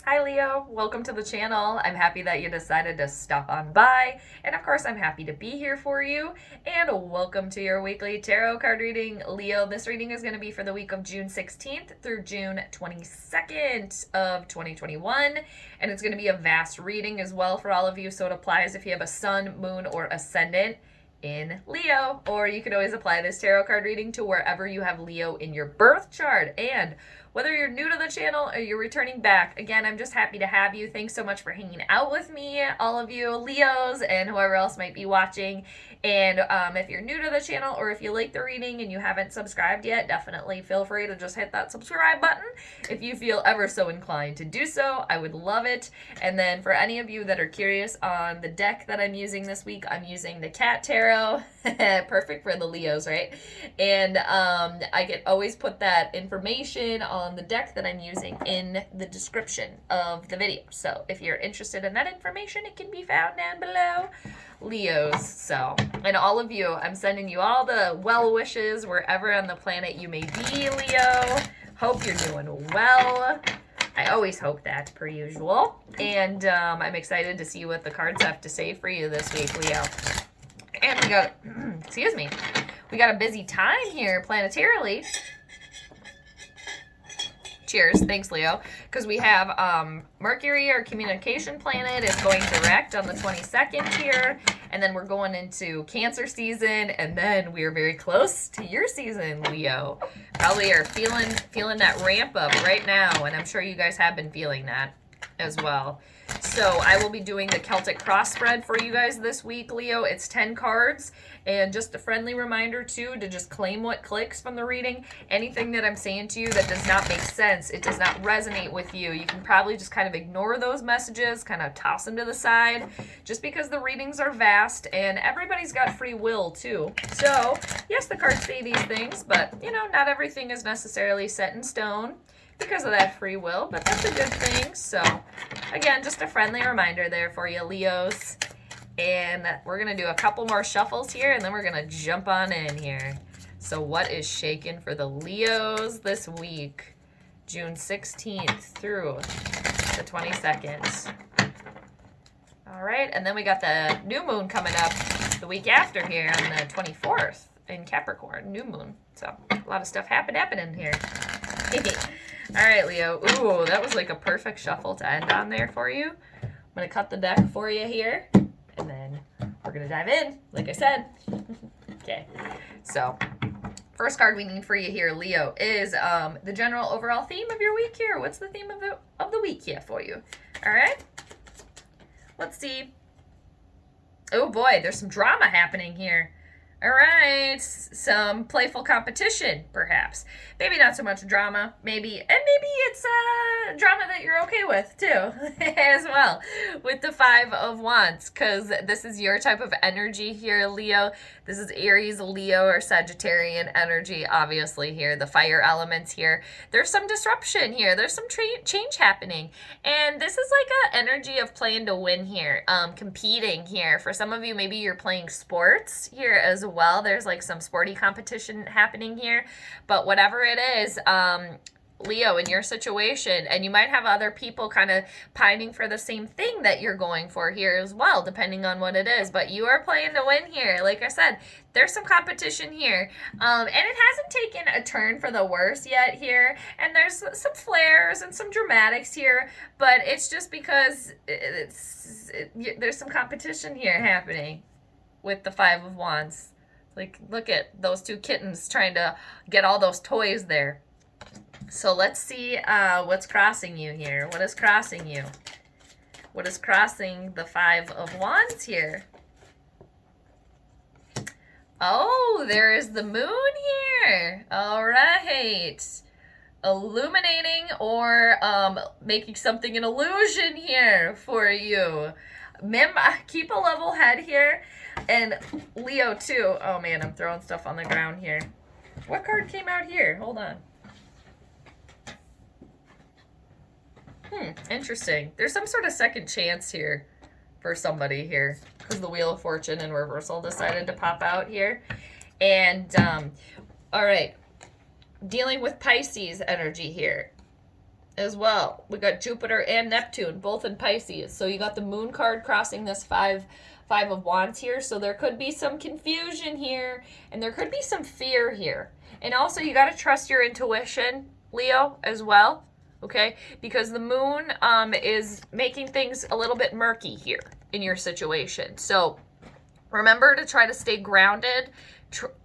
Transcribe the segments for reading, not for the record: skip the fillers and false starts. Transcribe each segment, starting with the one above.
Hi Leo, welcome to the channel. I'm happy that you decided to stop on by, and of course I'm happy to be here for you, and welcome to your weekly tarot card reading. Leo, this reading is going to be for the week of June 16th through June 22nd of 2021, and it's going to be a vast reading as well for all of you, so it applies if you have a sun, moon, or ascendant in Leo, or you can always apply this tarot card reading to wherever you have Leo in your birth chart. And whether you're new to the channel or you're returning back, again, I'm just happy to have you. Thanks so much for hanging out with me, all of you Leos and whoever else might be watching. And if you're new to the channel or if you like the reading and you haven't subscribed yet, definitely feel free to just hit that subscribe button if you feel ever so inclined to do so. I would love it. And then for any of you that are curious on the deck that I'm using this week, I'm using the Cat Tarot. Perfect for the Leos, right? And I can always put that information on the deck that I'm using in the description of the video. So if you're interested in that information, it can be found down below. Leos. So, and all of you, I'm sending you all the well wishes wherever on the planet you may be, Leo. Hope you're doing well. I always hope that, per usual. And I'm excited to see what the cards have to say for you this week, Leo. And we got, excuse me, we got a busy time here planetarily. Cheers. Thanks, Leo. Because we have Mercury, our communication planet, is going direct on the 22nd here. And then we're going into Cancer season. And then we are very close to your season, Leo. Probably are feeling that ramp up right now. And I'm sure you guys have been feeling that as well. So I will be doing the Celtic cross spread for you guys this week, Leo. It's 10 cards. And just a friendly reminder, too, to just claim what clicks from the reading. Anything that I'm saying to you that does not make sense, it does not resonate with you, you can probably just kind of ignore those messages, kind of toss them to the side, just because the readings are vast, and everybody's got free will, too. So, yes, the cards say these things, but, you know, not everything is necessarily set in stone because of that free will, but that's a good thing. So, again, just a friendly reminder there for you, Leos. And we're going to do a couple more shuffles here, and then we're going to jump on in here. So what is shaking for the Leos this week? June 16th through the 22nd. All right, and then we got the new moon coming up the week after here on the 24th in Capricorn, new moon. So a lot of stuff happening here. All right, Leo. Ooh, that was like a perfect shuffle to end on there for you. I'm going to cut the deck for you here. And then we're going to dive in, like I said. Okay, so first card we need for you here, Leo, is the general overall theme of your week here. What's the theme of the week here for you? All right, let's see. Oh boy, there's some drama happening here. All right, some playful competition, perhaps. Maybe not so much drama, maybe it's drama that you're okay with, too, as well, with the Five of Wands, because this is your type of energy here, Leo. This is Aries, Leo, or Sagittarian energy, obviously, here, the fire elements here. There's some disruption here. There's some change happening, and this is like an energy of playing to win here, competing here. For some of you, maybe you're playing sports here as well. There's like some sporty competition happening here, but whatever it is, Leo, in your situation, and you might have other people kind of pining for the same thing that you're going for here as well, depending on what it is, but you are playing to win here. Like I said, there's some competition here, and it hasn't taken a turn for the worse yet here, and there's some flares and some dramatics here, but it's just because there's some competition here happening with the Five of Wands. Like, look at those two kittens trying to get all those toys there. So let's see what's crossing you here. What is crossing you? What is crossing the Five of Wands here? Oh, there is the moon here. All right. Illuminating or making something an illusion here for you. Keep a level head here. And Leo, too. Oh, man, I'm throwing stuff on the ground here. What card came out here? Hold on. Interesting. There's some sort of second chance here for somebody here because the Wheel of Fortune in reversal decided to pop out here. And, all right, dealing with Pisces energy here. as well. We got Jupiter and Neptune, both in Pisces. So you got the moon card crossing this five of wands here. So there could be some confusion here, and there could be some fear here. And also you got to trust your intuition, Leo, as well. Okay, because the moon is making things a little bit murky here in your situation. So remember to try to stay grounded,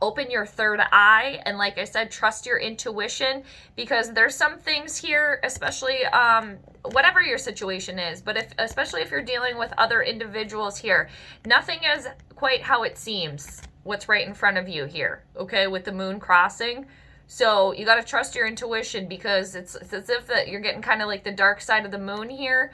open your third eye, and like I said, trust your intuition, because there's some things here, especially whatever your situation is, but especially if you're dealing with other individuals here, nothing is quite how it seems, what's right in front of you here, okay, with the moon crossing. So you got to trust your intuition, because it's as if that you're getting kind of like the dark side of the moon here.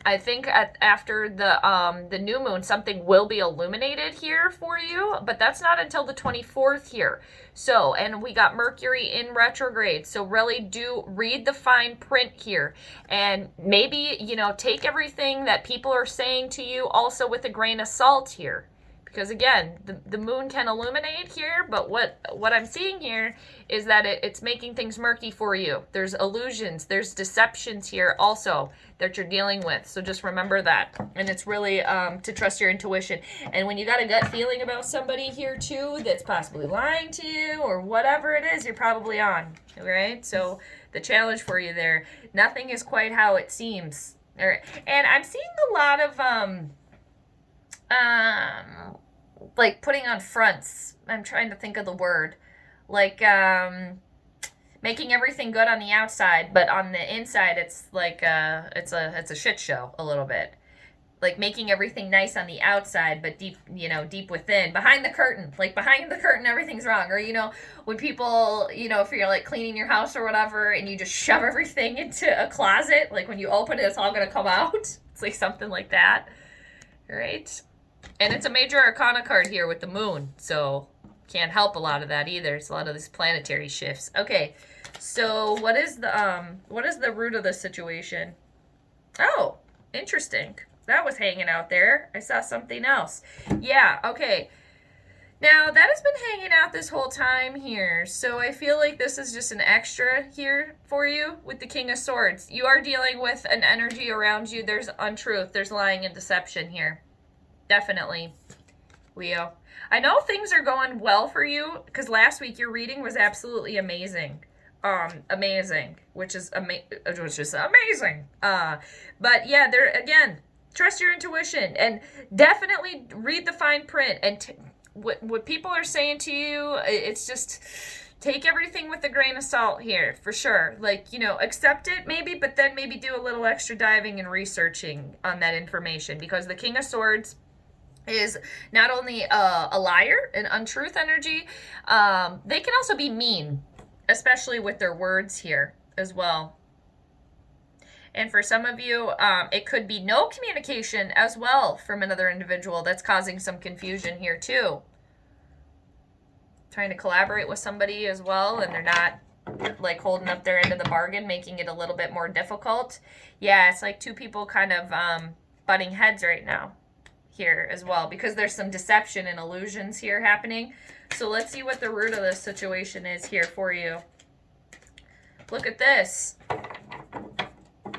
I think after the new moon, something will be illuminated here for you, but that's not until the 24th here. So, and we got Mercury in retrograde. So really do read the fine print here, and maybe, you know, take everything that people are saying to you also with a grain of salt here. Because again, the moon can illuminate here, but what I'm seeing here is that it's making things murky for you. There's illusions, there's deceptions here also that you're dealing with. So just remember that. And it's really to trust your intuition. And when you got a gut feeling about somebody here too that's possibly lying to you or whatever it is, you're probably on. All right? So the challenge for you there, nothing is quite how it seems. All right. And I'm seeing a lot of like putting on fronts. I'm trying to think of the word. Like making everything good on the outside, but on the inside it's like it's a shit show a little bit. Like making everything nice on the outside, but deep, you know, deep within, behind the curtain. Like behind the curtain everything's wrong. Or, you know, when people, you know, if you're like cleaning your house or whatever and you just shove everything into a closet, like when you open it, it's all going to come out. It's like something like that. All right? And it's a major arcana card here with the moon, so can't help a lot of that either. It's a lot of these planetary shifts. Okay, so what is the root of the situation? Oh, interesting. That was hanging out there. I saw something else. Yeah, okay. Now, that has been hanging out this whole time here, so I feel like this is just an extra here for you with the King of Swords. You are dealing with an energy around you. There's untruth. There's lying and deception here. Definitely, Leo. I know things are going well for you, because last week your reading was absolutely amazing. Amazing, which is amazing. But yeah, there again, trust your intuition and definitely read the fine print. And what people are saying to you, it's just take everything with a grain of salt here, for sure. Like, you know, accept it maybe, but then maybe do a little extra diving and researching on that information, because the King of Swords is not only a liar, an untruth energy, they can also be mean, especially with their words here as well. And for some of you, it could be no communication as well from another individual that's causing some confusion here too. Trying to collaborate with somebody as well, and they're not like holding up their end of the bargain, making it a little bit more difficult. Yeah, it's like two people kind of butting heads right now here as well, because there's some deception and illusions here happening. So let's see what the root of this situation is here for you. Look at this.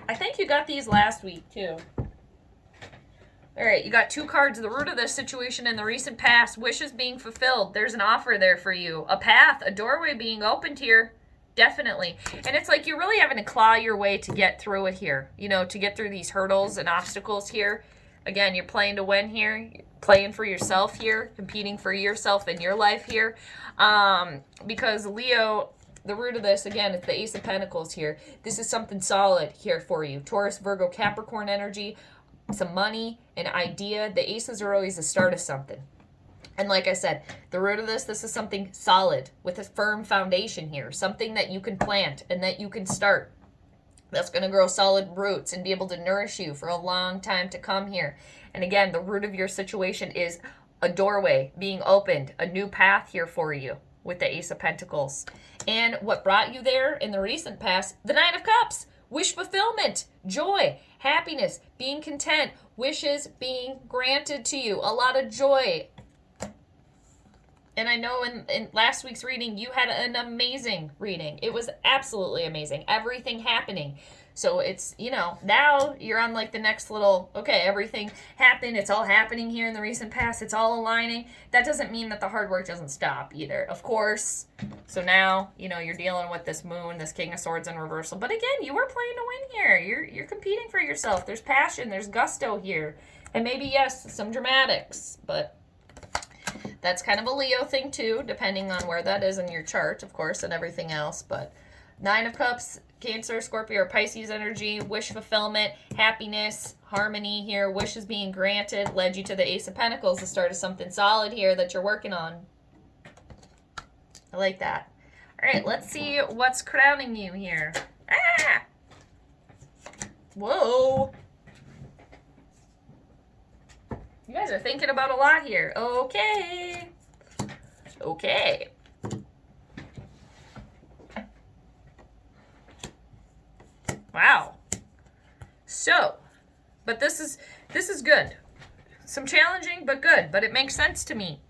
I think you got these last week too. All right, you got two cards. The root of this situation in the recent past, wishes being fulfilled. There's an offer there for you. A path, a doorway being opened here. Definitely. And it's like you're really having to claw your way to get through it here. You know, to get through these hurdles and obstacles here. Again, you're playing to win here. You're playing for yourself here. Competing for yourself in your life here. Because Leo, the root of this, again, it's the Ace of Pentacles here. This is something solid here for you. Taurus, Virgo, Capricorn energy. Some money, an idea. The aces are always the start of something. And like I said, the root of this is something solid with a firm foundation here. Something that you can plant and that you can start. That's going to grow solid roots and be able to nourish you for a long time to come here. And again, the root of your situation is a doorway being opened, a new path here for you with the Ace of Pentacles. And what brought you there in the recent past, the Nine of Cups, wish fulfillment, joy, happiness, being content, wishes being granted to you, a lot of joy. And I know in last week's reading, you had an amazing reading. It was absolutely amazing. Everything happening. So it's, you know, now you're on like the next little, okay, everything happened. It's all happening here in the recent past. It's all aligning. That doesn't mean that the hard work doesn't stop either, of course. So now, you know, you're dealing with this moon, this King of Swords in reversal. But again, you were playing to win here. You're competing for yourself. There's passion. There's gusto here. And maybe, yes, some dramatics. But that's kind of a Leo thing too, depending on where that is in your chart, of course, and everything else. But Nine of Cups, Cancer, Scorpio, or Pisces energy, wish fulfillment, happiness, harmony here, wishes being granted, led you to the Ace of Pentacles, the start of something solid here that you're working on. I like that. All right, let's see what's crowning you here. Ah! Whoa. You guys are thinking about a lot here. Okay. Okay. Wow. So, but this is good. Some challenging, but good. But it makes sense to me.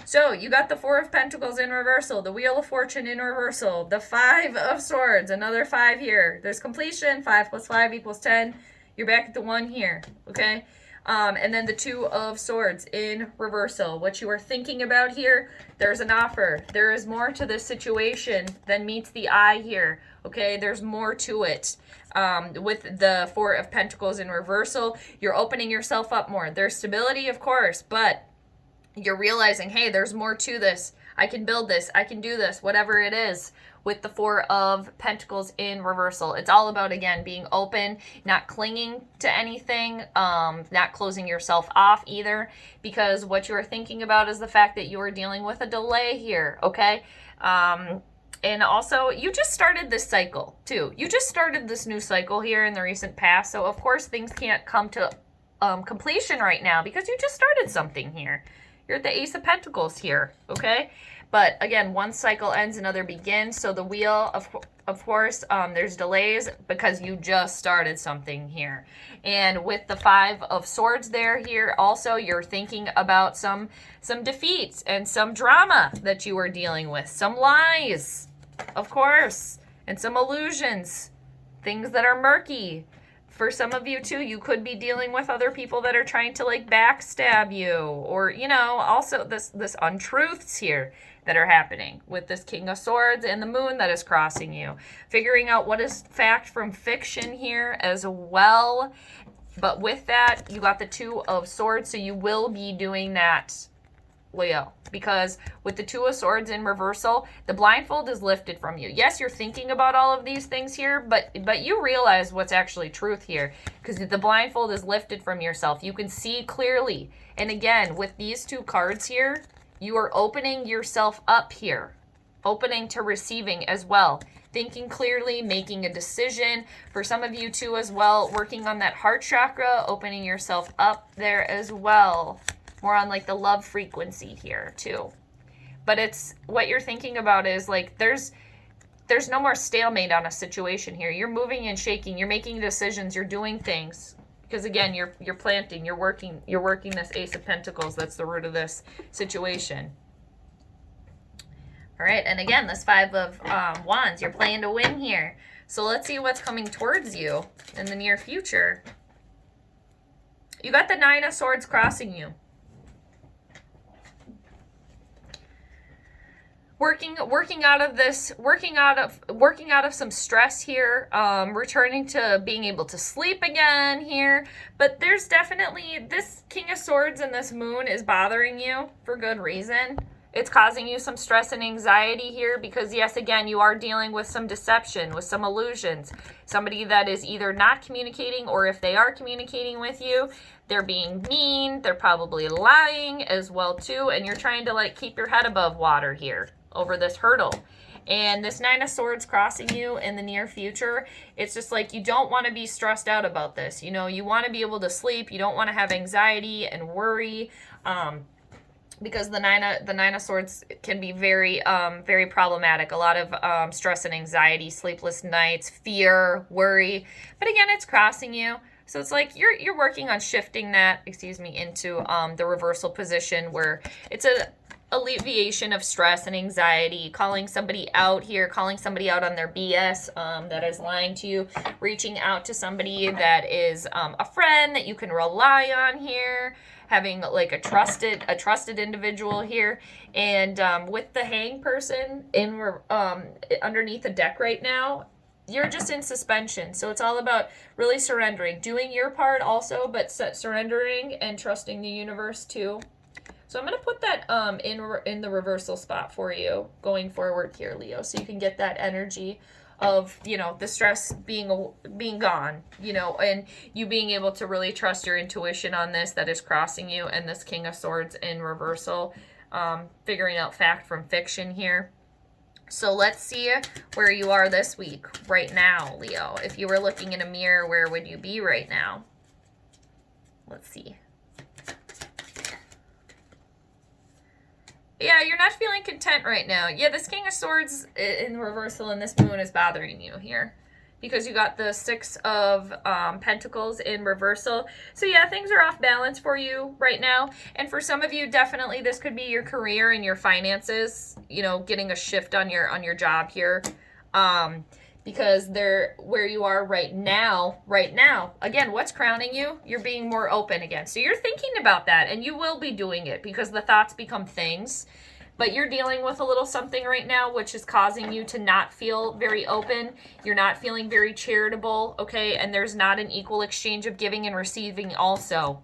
So, you got the Four of Pentacles in reversal, the Wheel of Fortune in reversal, the Five of Swords, another 5 here. There's completion, 5 plus 5 equals 10. You're back at the 1 here, okay? And then the Two of Swords in reversal. What you are thinking about here, there's an offer. There is more to this situation than meets the eye here, okay? There's more to it. With the Four of Pentacles in reversal, you're opening yourself up more. There's stability, of course, but you're realizing, hey, there's more to this. I can build this. I can do this, whatever it is. With the Four of Pentacles in reversal, it's all about, again, being open, not clinging to anything, not closing yourself off either, because what you are thinking about is the fact that you are dealing with a delay here, okay? And also, you just started this cycle, too. You just started this new cycle here in the recent past, so of course things can't come to completion right now because you just started something here. You're at the Ace of Pentacles here, okay? But again, one cycle ends, another begins. So the wheel, of course, there's delays because you just started something here. And with the Five of Swords here, also you're thinking about some defeats and some drama that you are dealing with. Some lies, of course, and some illusions, things that are murky. For some of you too, you could be dealing with other people that are trying to like backstab you, or, you know, also this untruths here that are happening with this King of Swords and the moon that is crossing you. Figuring out what is fact from fiction here as well. But with that, you got the Two of Swords, so you will be doing that, Leo, because with the Two of Swords in reversal, the blindfold is lifted from you. Yes, you're thinking about all of these things here, but you realize what's actually truth here, because the blindfold is lifted from yourself. You can see clearly. And again, with these two cards here, you are opening yourself up here, opening to receiving as well. Thinking clearly, making a decision. For some of you too as well, working on that heart chakra, opening yourself up there as well. More on like the love frequency here too. But it's what you're thinking about is like there's no more stalemate on a situation here. You're moving and shaking, you're making decisions, you're doing things. Because again, you're planting, you're working this Ace of Pentacles. That's the root of this situation. All right, and again, this Five of Wands, you're playing to win here. So let's see what's coming towards you in the near future. You got the Nine of Swords crossing you. Working out of some stress here, returning to being able to sleep again here. But there's definitely this King of Swords and this moon is bothering you for good reason. It's causing you some stress and anxiety here because, yes, again, you are dealing with some deception, with some illusions. Somebody that is either not communicating, or if they are communicating with you, they're being mean, they're probably lying as well too, and you're trying to like keep your head above water here over this hurdle. And this Nine of Swords crossing you in the near future, it's just like you don't want to be stressed out about this. You know, you want to be able to sleep. You don't want to have anxiety and worry. Because the Nine of Swords can be very, very problematic. A lot of stress and anxiety, sleepless nights, fear, worry. But again, it's crossing you. So it's like you're working on shifting that, into the reversal position where it's alleviation of stress and anxiety, calling somebody out here, calling somebody out on their BS that is lying to you, reaching out to somebody that is a friend that you can rely on here, having like a trusted individual here. And with the hang person in underneath the deck right now, you're just in suspension. So it's all about really surrendering, doing your part also, but surrendering and trusting the universe too. So I'm going to put that in the reversal spot for you going forward here, Leo, so you can get that energy of, you know, the stress being gone, you know, and you being able to really trust your intuition on this that is crossing you, and this King of Swords in reversal, figuring out fact from fiction here. So let's see where you are this week right now, Leo. If you were looking in a mirror, where would you be right now? Let's see. Yeah, you're not feeling content right now. Yeah, this King of Swords in reversal and this moon is bothering you here because you got the Six of Pentacles in reversal. So yeah, things are off balance for you right now. And for some of you, definitely this could be your career and your finances, you know, getting a shift on your job here. Because they're where you are right now, again, what's crowning you? You're being more open again. So you're thinking about that, and you will be doing it because the thoughts become things. But you're dealing with a little something right now, which is causing you to not feel very open. You're not feeling very charitable, okay? And there's not an equal exchange of giving and receiving also.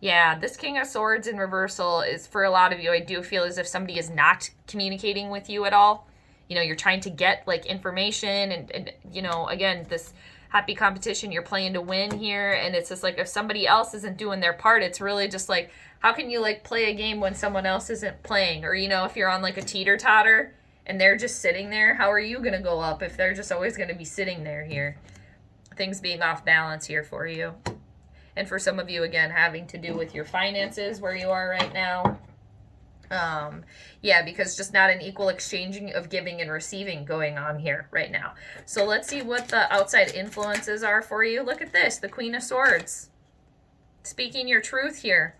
Yeah, this King of Swords in reversal is, for a lot of you, I do feel as if somebody is not communicating with you at all. You know, you're trying to get like information and you know, again, this happy competition, you're playing to win here. And it's just like, if somebody else isn't doing their part, it's really just like, how can you like play a game when someone else isn't playing? Or, you know, if you're on like a teeter-totter and they're just sitting there, how are you going to go up if they're just always going to be sitting there here? Things being off balance here for you. And for some of you, again, having to do with your finances where you are right now. Yeah, because just not an equal exchanging of giving and receiving going on here right now. So let's see what the outside influences are for you. Look at this, the Queen of Swords. Speaking your truth here.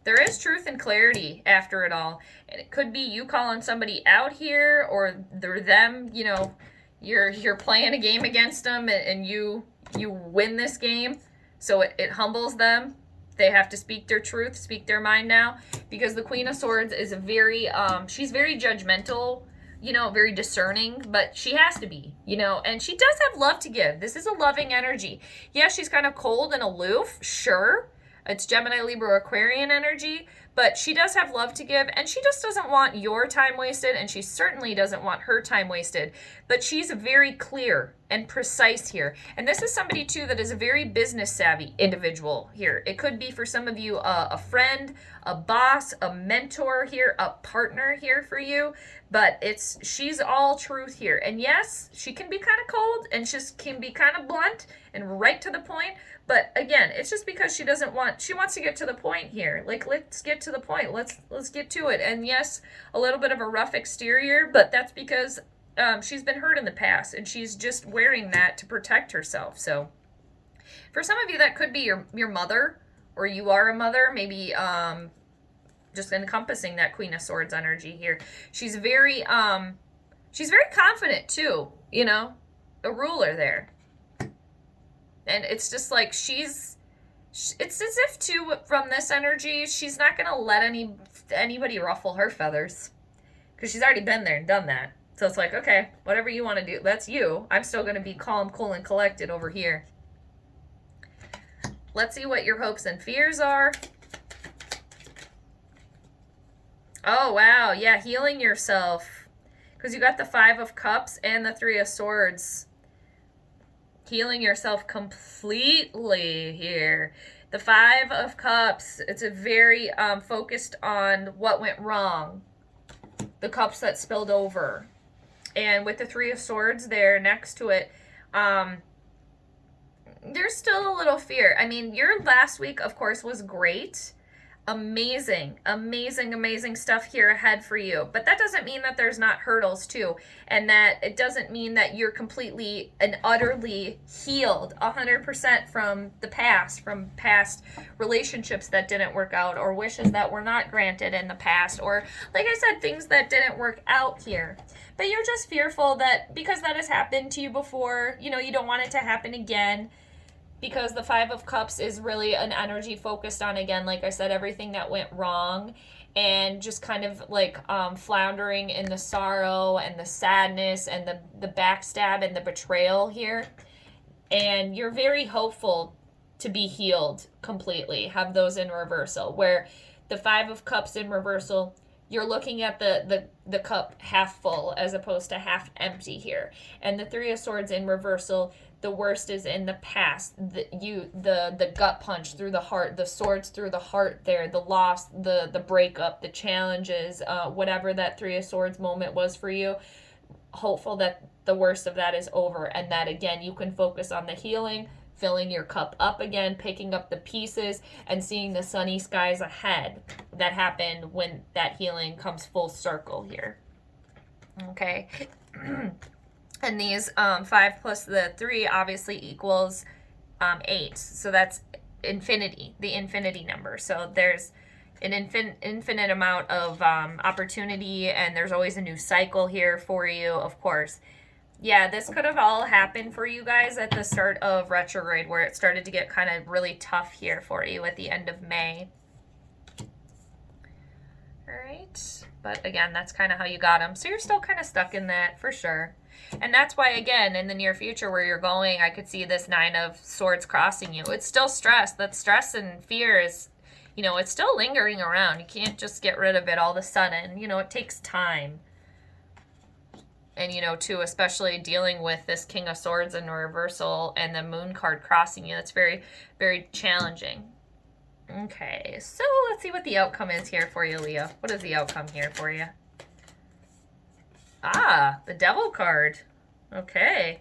There is truth and clarity after it all. And it could be you calling somebody out here, or they're them, you know, you're playing a game against them and you win this game. So it humbles them. They have to speak their truth, speak their mind now, because the Queen of Swords is a very, she's very judgmental, you know, very discerning, but she has to be, you know, and she does have love to give. This is a loving energy. Yeah, she's kind of cold and aloof, sure. It's Gemini, Libra, Aquarian energy, but she does have love to give, and she just doesn't want your time wasted, and she certainly doesn't want her time wasted. But she's very clear and precise here. And this is somebody, too, that is a very business-savvy individual here. It could be, for some of you, a friend, a boss, a mentor here, a partner here for you. But she's all truth here. And yes, she can be kind of cold, and she can be kind of blunt and right to the point. But again, it's just because she wants to get to the point here. Like, let's get to the point. Let's get to it. And yes, a little bit of a rough exterior, but that's because she's been hurt in the past, and she's just wearing that to protect herself. So for some of you, that could be your mother, or you are a mother, maybe just encompassing that Queen of Swords energy here. She's very confident too, you know, a ruler there. And it's just like it's as if too, from this energy, she's not going to let anybody ruffle her feathers, because she's already been there and done that. So it's like, okay, whatever you want to do, that's you. I'm still going to be calm, cool, and collected over here. Let's see what your hopes and fears are. Oh, wow. Yeah, healing yourself. Because you got the Five of Cups and the Three of Swords. Healing yourself completely here. The Five of Cups, it's a very focused on what went wrong. The cups that spilled over. And with the Three of Swords there next to it, there's still a little fear. I mean, your last week, of course, was great. amazing, amazing, amazing stuff here ahead for you. But that doesn't mean that there's not hurdles too. And that it doesn't mean that you're completely and utterly healed 100% from the past, from past relationships that didn't work out, or wishes that were not granted in the past, or like I said, things that didn't work out here. But you're just fearful that because that has happened to you before, you know, you don't want it to happen again. Because the Five of Cups is really an energy focused on, again, like I said, everything that went wrong, and just kind of like floundering in the sorrow and the sadness and the backstab and the betrayal here. And you're very hopeful to be healed completely, have those in reversal, where the Five of Cups in reversal, you're looking at the cup half full as opposed to half empty here. And the Three of Swords in reversal, the worst is in the past. The gut punch through the heart, the swords through the heart there, the loss, the breakup, the challenges, whatever that Three of Swords moment was for you. Hopeful that the worst of that is over, and that again you can focus on the healing, filling your cup up again, picking up the pieces, and seeing the sunny skies ahead that happened when that healing comes full circle here. Okay. And these 5 plus the 3 obviously equals 8. So that's infinity, the infinity number. So there's an infinite amount of opportunity, and there's always a new cycle here for you, of course. Yeah, this could have all happened for you guys at the start of retrograde, where it started to get kind of really tough here for you at the end of May. All right. But again, that's kind of how you got them. So you're still kind of stuck in that for sure. And that's why, again, in the near future where you're going, I could see this 9 of Swords crossing you. It's still stress. That stress and fear is, you know, it's still lingering around. You can't just get rid of it all of a sudden. You know, it takes time. And, you know, too, especially dealing with this King of Swords in reversal and the Moon card crossing you, that's very, very challenging. Okay, so let's see what the outcome is here for you, Leo. What is the outcome here for you? Ah, the Devil card. Okay.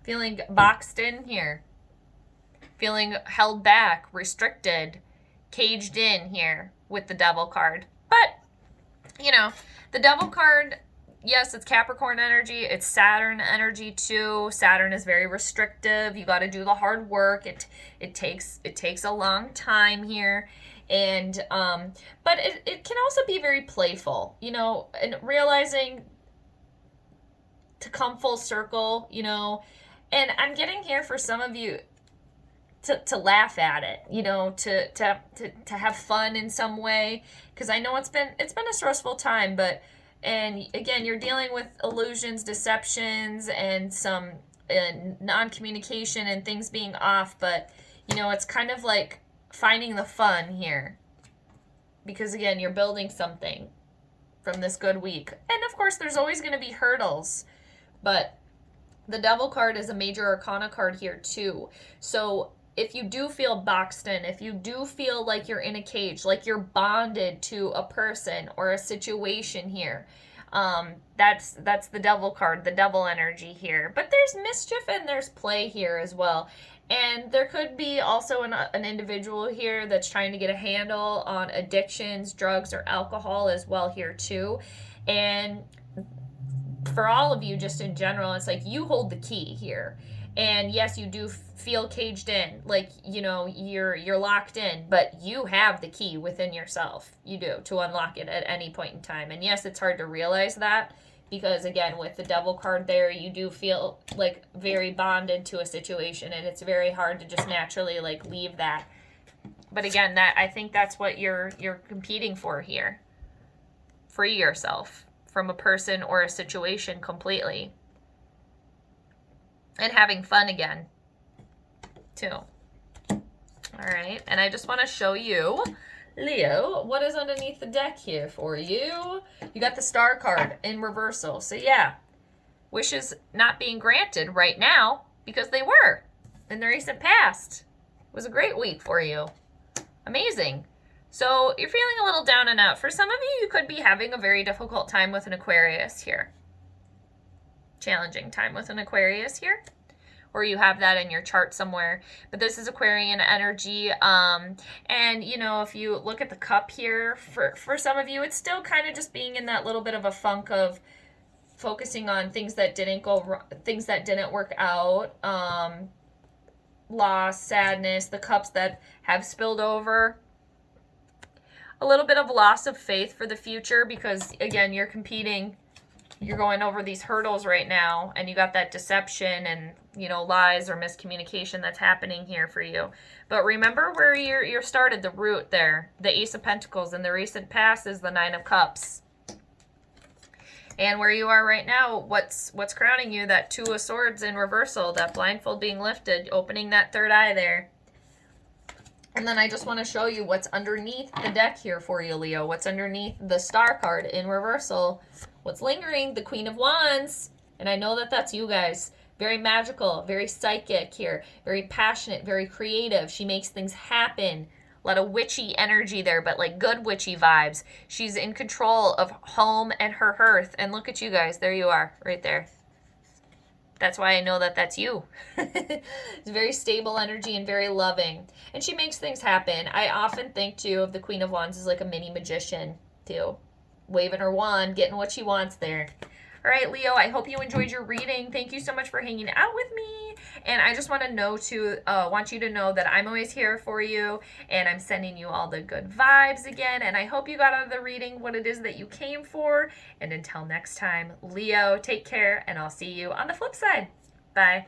Feeling boxed in here. Feeling held back, restricted, caged in here with the Devil card. But, you know, the Devil card, yes, it's Capricorn energy. It's Saturn energy too. Saturn is very restrictive. You got to do the hard work. It takes a long time here. And but it can also be very playful, you know, and realizing to come full circle, you know. And I'm getting here for some of you to laugh at it, you know, to have fun in some way, because I know it's been a stressful time, but and again, you're dealing with illusions, deceptions, and some non-communication and things being off, but you know, it's kind of like finding the fun here, because again, you're building something from this good week. And of course, there's always going to be hurdles, but the Devil card is a major arcana card here too. So if you do feel boxed in, if you do feel like you're in a cage, like you're bonded to a person or a situation here, that's the Devil card, the Devil energy here. But there's mischief and there's play here as well. And there could be also an individual here that's trying to get a handle on addictions, drugs, or alcohol as well here too. And for all of you, just in general, it's like you hold the key here. And yes, you do feel caged in, like, you know, you're locked in, but you have the key within yourself. You do, to unlock it at any point in time. And yes, it's hard to realize that, because again, with the Devil card there, you do feel like very bonded to a situation, and it's very hard to just naturally like leave that. But again, that I think that's what you're competing for here. Free yourself from a person or a situation completely. And having fun again, too. All right, and I just want to show you, Leo, what is underneath the deck here for you. You got the Star card in reversal. So yeah, wishes not being granted right now, because they were in the recent past. It was a great week for you. Amazing. So you're feeling a little down and out. For some of you, you could be having a very difficult time with an Aquarius here. Challenging time with an Aquarius here, or you have that in your chart somewhere. But this is Aquarian energy. And, you know, if you look at the cup here, for some of you, it's still kind of just being in that little bit of a funk of focusing on things that didn't work out, loss, sadness, the cups that have spilled over. A little bit of loss of faith for the future because, again, you're competing. You're going over these hurdles right now, and you got that deception and, you know, lies or miscommunication that's happening here for you. But remember where you're started, the root there, the Ace of Pentacles, and the recent past is the Nine of Cups. And where you are right now, what's crowning you, that Two of Swords in reversal, that blindfold being lifted, opening that third eye there. And then I just want to show you what's underneath the deck here for you, Leo. What's underneath the Star card in reversal. What's lingering? The Queen of Wands. And I know that that's you guys. Very magical, very psychic here. Very passionate, very creative. She makes things happen. A lot of witchy energy there, but like good witchy vibes. She's in control of home and her hearth. And look at you guys. There you are, right there. That's why I know that that's you. It's very stable energy and very loving. And she makes things happen. I often think, too, of the Queen of Wands as like a mini magician, too. Waving her wand, getting what she wants there. All right, Leo, I hope you enjoyed your reading. Thank you so much for hanging out with me. And I just want you to know that I'm always here for you, and I'm sending you all the good vibes again. And I hope you got out of the reading what it is that you came for. And until next time, Leo, take care, and I'll see you on the flip side. Bye.